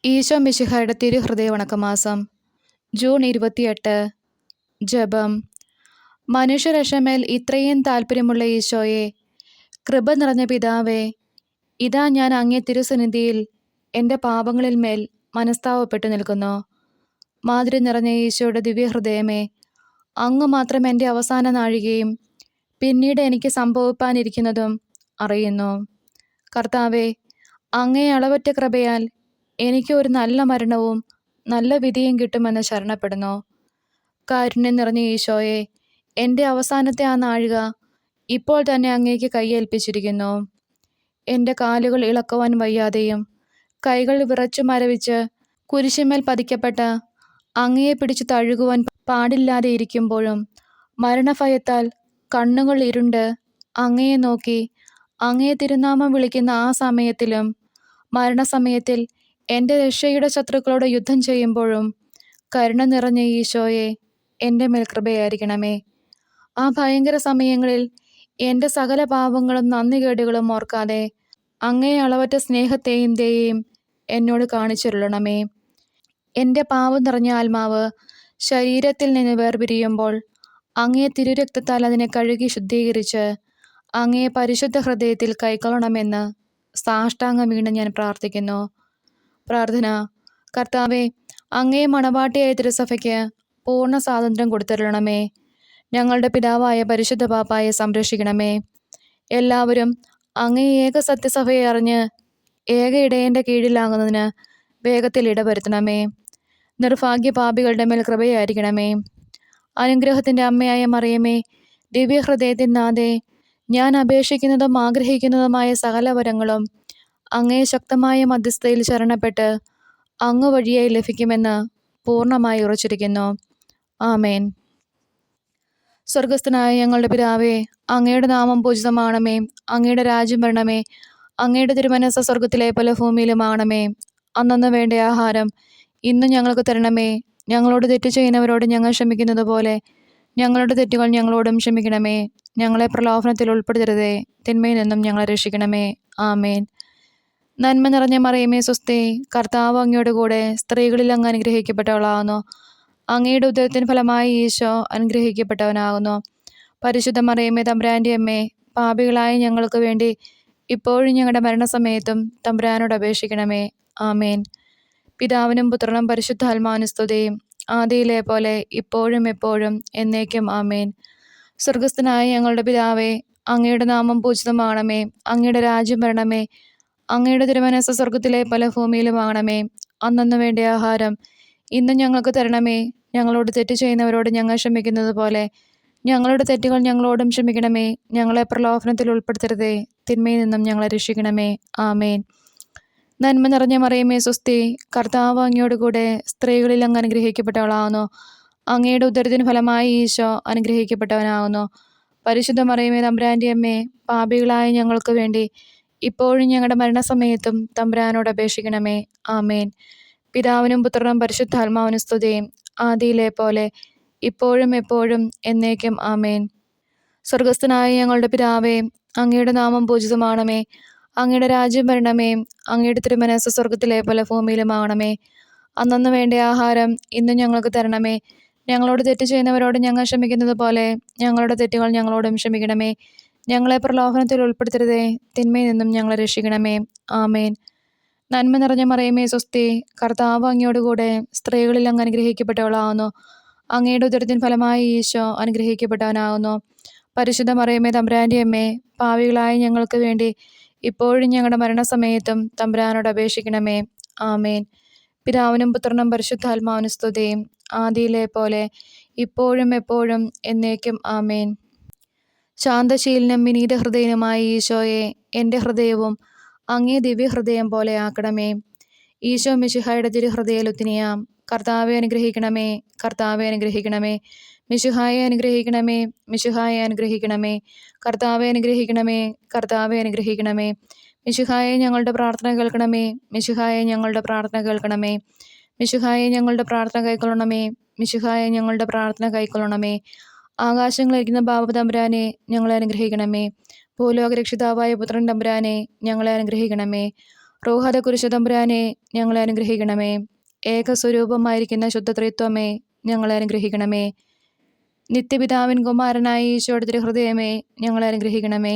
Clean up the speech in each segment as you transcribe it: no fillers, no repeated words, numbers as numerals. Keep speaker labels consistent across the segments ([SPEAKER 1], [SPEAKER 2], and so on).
[SPEAKER 1] ഈശോ മിശിഹായുടെ തിരുഹൃദയ വണക്കമാസം ജൂൺ 28. ജപം. മനുഷ്യരക്ഷമേൽ ഇത്രയും താല്പര്യമുള്ള ഈശോയെ, കൃപ നിറഞ്ഞ പിതാവേ, ഇതാ ഞാൻ അങ്ങേ തിരുസന്നിധിയിൽ എൻ്റെ പാപങ്ങളിൽ മേൽ മനസ്താവപ്പെട്ടു നിൽക്കുന്നു. മാധുര്യം നിറഞ്ഞ ഈശോയുടെ ദിവ്യഹൃദയമേ, അങ്ങ് മാത്രം എൻ്റെ അവസാന നാഴികയും പിന്നീട് എനിക്ക് സംഭവിപ്പാനിരിക്കുന്നതും അറിയുന്നു. കർത്താവേ, അങ്ങേ അളവറ്റ കൃപയാൽ എനിക്ക് ഒരു നല്ല മരണവും നല്ല വിധിയും കിട്ടുമെന്ന് ശരണപ്പെടുന്നു. കാരുണ്യം നിറഞ്ഞ ഈശോയെ, എൻ്റെ അവസാനത്തെ ആ നാഴിക ഇപ്പോൾ തന്നെ അങ്ങേക്ക് കൈയേൽപ്പിച്ചിരിക്കുന്നു. എൻ്റെ കാലുകൾ ഇളക്കുവാൻ വയ്യാതെയും കൈകൾ വിറച്ചു മരവിച്ച് കുരിശിന്മേൽ പതിക്കപ്പെട്ട അങ്ങയെ പിടിച്ചു തഴുകുവാൻ പാടില്ലാതെ ഇരിക്കുമ്പോഴും മരണഭയത്താൽ കണ്ണുകൾ ഇരുണ്ട് അങ്ങയെ നോക്കി അങ്ങയെ തിരുനാമം വിളിക്കുന്ന ആ സമയത്തിലും മരണസമയത്തിൽ എൻ്റെ രക്ഷയുടെ ശത്രുക്കളോട് യുദ്ധം ചെയ്യുമ്പോഴും കരുണ നിറഞ്ഞ ഈശോയെ, എൻ്റെ മേൽ കൃപയായിരിക്കണമേ. ആ ഭയങ്കര സമയങ്ങളിൽ എൻ്റെ സകല പാപങ്ങളും നന്ദികേടുകളും ഓർക്കാതെ അങ്ങേ അളവറ്റ സ്നേഹത്തെയും ദയയെയും എന്നോട് കാണിച്ചുരുളണമേ. എൻ്റെ പാപം നിറഞ്ഞ ആത്മാവ് ശരീരത്തിൽ നിന്ന് വേർപിരിയുമ്പോൾ അങ്ങേ തിരുരക്തത്താൽ അതിനെ കഴുകി ശുദ്ധീകരിച്ച് അങ്ങേ പരിശുദ്ധ ഹൃദയത്തിൽ കൈക്കൊള്ളണമെന്ന് സാഷ്ടാംഗം വീണ്ടും ഞാൻ പ്രാർത്ഥിക്കുന്നു. പ്രാർത്ഥന. കർത്താവെ, അങ്ങേ മണവാട്ടിയായ തിരുസഭയ്ക്ക് പൂർണ്ണ സ്വാതന്ത്ര്യം കൊടുത്തരുളണമേ. ഞങ്ങളുടെ പിതാവായ പരിശുദ്ധ പാപ്പായെ സംരക്ഷിക്കണമേ. എല്ലാവരും അങ്ങേ ഏക സത്യസഭയെ അറിഞ്ഞ് ഏക ഇടയൻ്റെ കീഴിലാകുന്നതിന് വേഗത്തിൽ ഇടവരുത്തണമേ. നിർഭാഗ്യ പാപികളുടെ മേൽ കൃപയായിരിക്കണമേ. അനുഗ്രഹത്തിൻ്റെ അമ്മയായ മറിയമേ, ദിവ്യഹൃദയത്തിൻ നാഥേ, ഞാൻ അപേക്ഷിക്കുന്നതും ആഗ്രഹിക്കുന്നതുമായ സകല വരങ്ങളും അങ്ങേ ശക്തമായ മധ്യസ്ഥയിൽ ശരണപ്പെട്ട് അങ്ങ് വഴിയായി ലഭിക്കുമെന്ന് പൂർണ്ണമായി ഉറച്ചിരിക്കുന്നു. ആമേൻ. സ്വർഗസ്ഥനായ ഞങ്ങളുടെ പിതാവേ, അങ്ങയുടെ നാമം പൂജിതമാണമേ. അങ്ങയുടെ രാജ്യം വരണമേ. അങ്ങയുടെ തിരുമനസ്സ് സ്വർഗത്തിലെ പോലെ ഭൂമിയിലുമാണമേ. അന്നന്ന് വേണ്ട ആഹാരം ഇന്ന് ഞങ്ങൾക്ക് തരണമേ. ഞങ്ങളോട് തെറ്റ് ചെയ്യുന്നവരോട് ഞങ്ങൾ ക്ഷമിക്കുന്നത് പോലെ ഞങ്ങളുടെ തെറ്റുകൾ ഞങ്ങളോടും ക്ഷമിക്കണമേ. ഞങ്ങളെ പ്രലോഭനത്തിൽ ഉൾപ്പെടുത്തരുതേ, തിന്മയിൽ നിന്നും ഞങ്ങളെ രക്ഷിക്കണമേ. ആമേൻ. നന്മ നിറഞ്ഞ മറിയമേ, സ്വസ്തി, കർത്താവ് അങ്ങയുടെ കൂടെ സ്ത്രീകളിൽ അങ്ങ് അനുഗ്രഹിക്കപ്പെട്ടവളാകുന്നു. അങ്ങയുടെ ഉദരത്തിൻ ഫലമായി ഈശോ അനുഗ്രഹിക്കപ്പെട്ടവനാകുന്നു. പരിശുദ്ധ മറിയമേ, തമ്പുരാൻ്റെ അമ്മേ, പാപികളായ ഞങ്ങൾക്ക് വേണ്ടി ഇപ്പോഴും ഞങ്ങളുടെ മരണസമയത്തും തമ്പുരാനോട് അപേക്ഷിക്കണമേ. ആമേൻ. പിതാവിനും പുത്രനും പരിശുദ്ധാത്മാവിനും സ്തുതി, ആദിയിലെ പോലെ ഇപ്പോഴും എപ്പോഴും എന്നേക്കും. ആമേൻ. സ്വർഗസ്ഥനായ ഞങ്ങളുടെ പിതാവേ, അങ്ങയുടെ നാമം പൂജിതമാണമേ. അങ്ങയുടെ രാജ്യം വരണമേ. അങ്ങയുടെ തിരുമനസ്സ് സ്വർഗത്തിലെ പല ഭൂമിയിലുമാകണമേ. അന്നന്ന് വേണ്ട ആഹാരം ഇന്ന് ഞങ്ങൾക്ക് തരണമേ. ഞങ്ങളോട് തെറ്റ് ചെയ്യുന്നവരോട് ഞങ്ങൾ ക്ഷമിക്കുന്നത് പോലെ ഞങ്ങളുടെ തെറ്റുകൾ ഞങ്ങളോടും ക്ഷമിക്കണമേ. ഞങ്ങളെ പ്രലോഭനത്തിൽ ഉൾപ്പെടുത്തരുതേ, തിന്മയിൽ നിന്നും ഞങ്ങളെ രക്ഷിക്കണമേ. ആമേൻ. നന്മ നിറഞ്ഞ മറിയമേ, സ്വസ്തി, കർത്താവ് അങ്ങയോട് കൂടെ സ്ത്രീകളിൽ അങ്ങ് അനുഗ്രഹിക്കപ്പെട്ടവളാകുന്നു. അങ്ങയുടെ ഉദരത്തിന് ഫലമായി ഈശോ അനുഗ്രഹിക്കപ്പെട്ടവനാകുന്നു. പരിശുദ്ധ മറിയമേ, തമ്പുരാൻ്റെ അമ്മേ, പാപികളായ ഞങ്ങൾക്ക് വേണ്ടി ഇപ്പോഴും ഞങ്ങളുടെ മരണസമയത്തും തമ്പുരാനോട് അപേക്ഷിക്കണമേ. ആമേൻ. പിതാവിനും പുത്രനും പരിശുദ്ധാത്മാവിനും സ്തുതി, ആദിയിലെ പോലെ ഇപ്പോഴും എപ്പോഴും എന്നേക്കും. ആമേൻ. സ്വർഗസ്ഥനായ ഞങ്ങളുടെ പിതാവേ, അങ്ങയുടെ നാമം പൂജിതമാണമേ. അങ്ങയുടെ രാജ്യം വരണമേ. അങ്ങയുടെ തിരുമനസ്സ് സ്വർഗത്തിലെ പോലെ ഭൂമിയിലുമാകണമേ. അന്നന്ന് വേണ്ട ആഹാരം ഇന്ന് ഞങ്ങൾക്ക് തരണമേ. ഞങ്ങളോട് തെറ്റ് ചെയ്യുന്നവരോട് ഞങ്ങൾ ക്ഷമിക്കുന്നത് പോലെ ഞങ്ങളുടെ തെറ്റുകൾ ഞങ്ങളോടും ക്ഷമിക്കണമേ. ഞങ്ങളെ പ്രലോഭനത്തിൽ ഉൾപ്പെടുത്തരുതേ, തിന്മയിൽ നിന്നും ഞങ്ങളെ രക്ഷിക്കണമേ. ആമേൻ. നന്മ നിറഞ്ഞ മറിയമേ, സ്വസ്തി, കർത്താവ് അങ്ങയോട് കൂടെ സ്ത്രീകളിൽ അങ്ങ് അനുഗ്രഹിക്കപ്പെട്ടവളാകുന്നു. അങ്ങയുടെ ഉദരത്തിൻ ഫലമായി ഈശോ അനുഗ്രഹിക്കപ്പെട്ടവനാകുന്നു. പരിശുദ്ധ മറിയമേ, തമ്പുരാൻ്റെ അമ്മേ, പാപികളായ ഞങ്ങൾക്ക് വേണ്ടി ഇപ്പോഴും ഞങ്ങളുടെ മരണസമയത്തും തമ്പുരാനോട് അപേക്ഷിക്കണമേ. ആമേൻ. പിതാവിനും പുത്രനും പരിശുദ്ധാത്മാവിനും സ്തുതി, ആദിയിലെ പോലെ ഇപ്പോഴും എപ്പോഴും എന്നേക്കും. ആമേൻ. ശാന്തശീലനും വിനീത ഹൃദയനുമായ ഈശോയെ, എൻ്റെ ഹൃദയവും അങ്ങേ ദിവ്യഹൃദയം പോലെ ആക്കണമേ. ഈശോ മിശിഹായുടെ തിരുഹൃദയ ലുത്തിനിയാം. കർത്താവെ അനുഗ്രഹിക്കണമേ. കർത്താവെ അനുഗ്രഹിക്കണമേ. മിശിഹായെ അനുഗ്രഹിക്കണമേ. മിശിഹായെ അനുഗ്രഹിക്കണമേ. കർത്താവെ അനുഗ്രഹിക്കണമേ. കർത്താവെ അനുഗ്രഹിക്കണമേ. മിശിഹായെ ഞങ്ങളുടെ പ്രാർത്ഥന കേൾക്കണമേ. മിശിഹായെ ഞങ്ങളുടെ പ്രാർത്ഥന കേൾക്കണമേ. മിശിഹായെ ഞങ്ങളുടെ പ്രാർത്ഥന കൈക്കൊള്ളണമേ. മിശിഹായെ ഞങ്ങളുടെ പ്രാർത്ഥന കൈക്കൊള്ളണമേ. ആകാശങ്ങളിരിക്കുന്ന ബാബ തമ്പുരാനെ ഞങ്ങളെ അനുഗ്രഹിക്കണമേ. ഭൂലോക രക്ഷിതാവായ പുത്രൻ തമ്പുരാനെ ഞങ്ങളെ അനുഗ്രഹിക്കണമേ. റോഹത കുരിശു തമ്പുരാനെ ഞങ്ങളെ അനുഗ്രഹിക്കണമേ. ഏകസ്വരൂപമായിരിക്കുന്ന ശുദ്ധത്രിത്വമേ ഞങ്ങളെ അനുഗ്രഹിക്കണമേ. നിത്യപിതാവിൻ കുമാരനായ ഈശോയുടെ തിരുഹൃദയമേ ഞങ്ങളെ അനുഗ്രഹിക്കണമേ.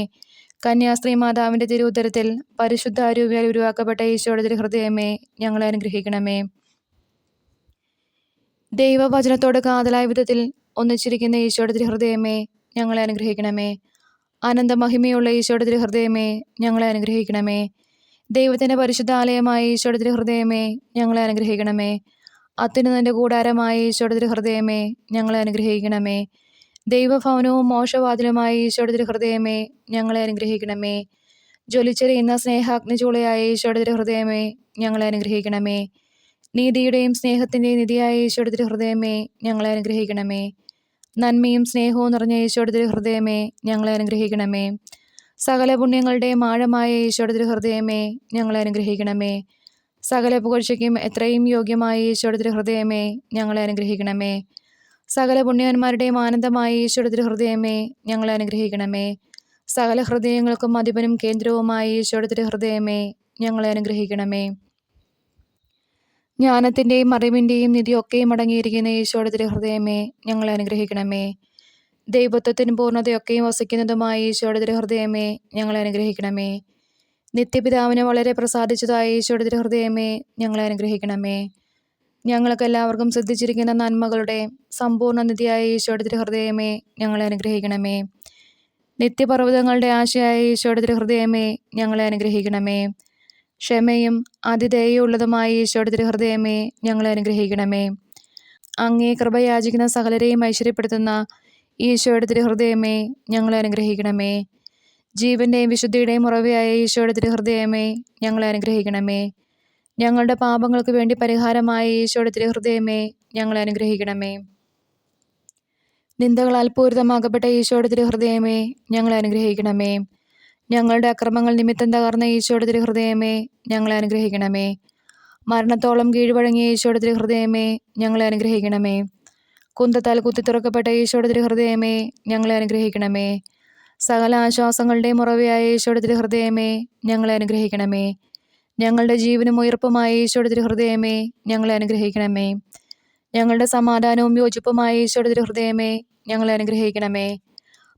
[SPEAKER 1] കന്യാസ്ത്രീ മാതാവിൻ്റെ തിരുവുദരത്തിൽ പരിശുദ്ധ അരൂപിയാൽ ഉരുവാക്കപ്പെട്ട ഈശോയുടെ തിരുഹൃദയമേ ഞങ്ങളെ അനുഗ്രഹിക്കണമേ. ദൈവവചനത്തോട് കാതലായ വിധത്തിൽ ഒന്നിച്ചിരിക്കുന്ന ഈശോയുടെ തിരുഹൃദയമേ ഞങ്ങളെ അനുഗ്രഹിക്കണമേ. അനന്തമഹിമയുള്ള ഈശോയുടെ തിരുഹൃദയമേ ഞങ്ങളെ അനുഗ്രഹിക്കണമേ. ദൈവത്തിൻ്റെ പരിശുദ്ധാലയമായ ഈശോയുടെ തിരുഹൃദയമേ ഞങ്ങളെ അനുഗ്രഹിക്കണമേ. അത്യുന്നതൻ്റെ കൂടാരമായ ഈശോയുടെ തിരുഹൃദയമേ ഞങ്ങളെ അനുഗ്രഹിക്കണമേ. ദൈവഭവനവും മോക്ഷവാതിലുമായ ഈശോയുടെ തിരുഹൃദയമേ ഞങ്ങളെ അനുഗ്രഹിക്കണമേ. ജ്വലിച്ചെറിയുന്ന സ്നേഹാഗ്നിചൂളയായ ഈശോയുടെ തിരുഹൃദയമേ ഞങ്ങളെ അനുഗ്രഹിക്കണമേ. നീതിയുടെയും സ്നേഹത്തിൻ്റെയും നിധിയായ ഈശോയുടെ തിരുഹൃദയമേ ഞങ്ങളെ അനുഗ്രഹിക്കണമേ. നന്മയും സ്നേഹവും നിറഞ്ഞ ഈശോയുടെ തിരുഹൃദയമേ ഞങ്ങളെ അനുഗ്രഹിക്കണമേ. സകല പുണ്യങ്ങളുടെയും ആഴമായ ഈശോയുടെ തിരുഹൃദയമേ ഞങ്ങളെ അനുഗ്രഹിക്കണമേ. സകല പുകഴ്ചയ്ക്കും എത്രയും യോഗ്യമായ ഈശോയുടെ തിരുഹൃദയമേ ഞങ്ങളെ അനുഗ്രഹിക്കണമേ. സകല പുണ്യവാന്മാരുടെയും ആനന്ദമായ ഈശോയുടെ തിരുഹൃദയമേ ഞങ്ങളെ അനുഗ്രഹിക്കണമേ. സകല ഹൃദയങ്ങൾക്കും അധിപനും കേന്ദ്രവുമായ ഈശോയുടെ തിരുഹൃദയമേ ഞങ്ങളെ അനുഗ്രഹിക്കണമേ. ജ്ഞാനത്തിൻ്റെയും അറിവിൻ്റെയും നിധിയൊക്കെയും അടങ്ങിയിരിക്കുന്ന ഈശോയുടെ തിരുഹൃദയമേ ഞങ്ങളെ അനുഗ്രഹിക്കണമേ. ദൈവത്വത്തിന് പൂർണ്ണതയൊക്കെയും വസിക്കുന്നതുമായ ഈശോയുടെ തിരുഹൃദയമേ ഞങ്ങളെ അനുഗ്രഹിക്കണമേ. നിത്യപിതാവിനെ വളരെ പ്രസാദിച്ചതായ ഈശോയുടെ തിരുഹൃദയമേ ഞങ്ങളെ അനുഗ്രഹിക്കണമേ. ഞങ്ങൾക്കെല്ലാവർക്കും സിദ്ധിച്ചിരിക്കുന്ന നന്മകളുടെ സമ്പൂർണ്ണ നിധിയായ ഈശോയുടെ തിരുഹൃദയമേ ഞങ്ങളെ അനുഗ്രഹിക്കണമേ. നിത്യപർവ്വതങ്ങളുടെ ആശയായ ഈശോയുടെ തിരുഹൃദയമേ ഞങ്ങളെ അനുഗ്രഹിക്കണമേ. ക്ഷമയും അതിദയയുള്ളതുമായ ഈശോയുടെ തിരുഹൃദയമേ ഞങ്ങളെ അനുഗ്രഹിക്കണമേ. അങ്ങേ കൃപ യാചിക്കുന്ന സകലരെയും ഐശ്വര്യപ്പെടുത്തുന്ന ഈശോയുടെ തിരുഹൃദയമേ ഞങ്ങളെ അനുഗ്രഹിക്കണമേ. ജീവൻ്റെയും വിശുദ്ധിയുടെയും ഉറവയായ ഈശോയുടെ തിരുഹൃദയമേ ഞങ്ങളെ അനുഗ്രഹിക്കണമേ. ഞങ്ങളുടെ പാപങ്ങൾക്ക് വേണ്ടി പരിഹാരമായ ഈശോയുടെ തിരുഹൃദയമേ ഞങ്ങളെ അനുഗ്രഹിക്കണമേ. നിന്ദകളാൽ പൂരിതമാക്കപ്പെട്ട ഈശോയുടെ തിരുഹൃദയമേ ഞങ്ങളെ അനുഗ്രഹിക്കണമേ. ഞങ്ങളുടെ അക്രമങ്ങൾ നിമിത്തം തകർന്ന ഈശോയുടെ തിരുഹൃദയമേ ഞങ്ങളെ അനുഗ്രഹിക്കണമേ. മരണത്തോളം കീഴ്വഴങ്ങിയ ഈശോയുടെ തിരുഹൃദയമേ ഞങ്ങളെ അനുഗ്രഹിക്കണമേ. കുന്തത്താൽ കുത്തിത്തുറക്കപ്പെട്ട ഈശോയുടെ തിരുഹൃദയമേ ഞങ്ങളെ അനുഗ്രഹിക്കണമേ. സകല ആശ്വാസങ്ങളുടെയും ഉറവയായ ഈശോയുടെ തിരുഹൃദയമേ ഞങ്ങളെ അനുഗ്രഹിക്കണമേ. ഞങ്ങളുടെ ജീവനും ഉയർപ്പുമായ ഈശോയുടെ തിരുഹൃദയമേ ഞങ്ങളെ അനുഗ്രഹിക്കണമേ. ഞങ്ങളുടെ സമാധാനവും യോജിപ്പുമായ ഈശോയുടെ തിരുഹൃദയമേ ഞങ്ങളെ അനുഗ്രഹിക്കണമേ.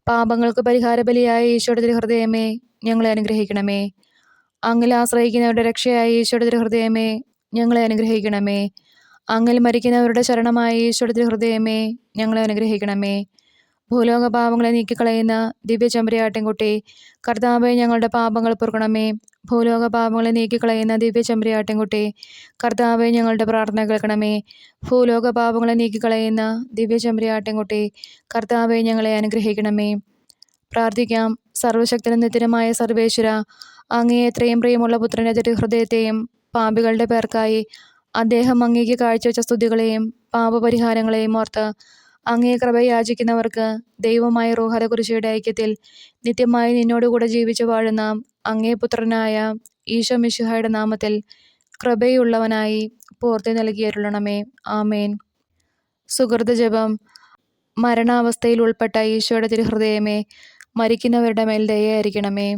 [SPEAKER 1] പാപങ്ങൾക്ക് പരിഹാരബലിയായ ഈശോയുടെ തിരുഹൃദയമേ ഞങ്ങളെ അനുഗ്രഹിക്കണമേ. അങ്ങിൽ ആശ്രയിക്കുന്നവരുടെ രക്ഷയായ ഈശോയുടെ തിരുഹൃദയമേ ഞങ്ങളെ അനുഗ്രഹിക്കണമേ. അങ്ങിൽ മരിക്കുന്നവരുടെ ശരണമായ ഈശോയുടെ തിരുഹൃദയമേ ഞങ്ങളെ അനുഗ്രഹിക്കണമേ. ഭൂലോക പാപങ്ങളെ നീക്കിക്കളയുന്ന ദിവ്യ ചെമ്പരിയാട്ടിൻകുട്ടി കർത്താവേ ഞങ്ങളുടെ പാപങ്ങൾ പൊറുക്കണമേ. ഭൂലോക പാപങ്ങളെ നീക്കിക്കളയുന്ന ദിവ്യ ചെമ്പരിയാട്ടിൻകുട്ടി കർത്താവേ ഞങ്ങളുടെ പ്രാർത്ഥന കേൾക്കണമേ. ഭൂലോക പാപങ്ങളെ നീക്കിക്കളയുന്ന ദിവ്യ ചെമ്പരിയാട്ടിൻകുട്ടി കർത്താവേ ഞങ്ങളെ അനുഗ്രഹിക്കണമേ. പ്രാർത്ഥിക്കാം. സർവശക്തനും നിത്യനുമായ സർവേശ്വര, അങ്ങേ എത്രയും പ്രിയമുള്ള പുത്രൻ്റെ തിരുഹൃദയത്തെയും പാപികളുടെ പേർക്കായി അദ്ദേഹം അങ്ങേക്ക് കാഴ്ചവെച്ച സ്തുതികളെയും പാപപരിഹാരങ്ങളെയും ഓർത്ത് അങ്ങേ കൃപ യാചിക്കുന്നവർക്ക് ദൈവമായ റൂഹത കുരിശയുടെ ഐക്യത്തിൽ നിത്യമായി നിന്നോടുകൂടെ ജീവിച്ചു വാഴുന്ന അങ്ങേ പുത്രനായ ഈശോ മിശിഹായുടെ നാമത്തിൽ കൃപയുള്ളവനായി പൂർത്തി നൽകിയരുളണമേ. ആമേൻ. സുഹൃത ജപം. മരണാവസ്ഥയിൽ ഉൾപ്പെട്ട ഈശോയുടെ തിരുഹൃദയമേ, മരിക്കുന്നവരുടെ മേൽ ദയയായിരിക്കണമേ.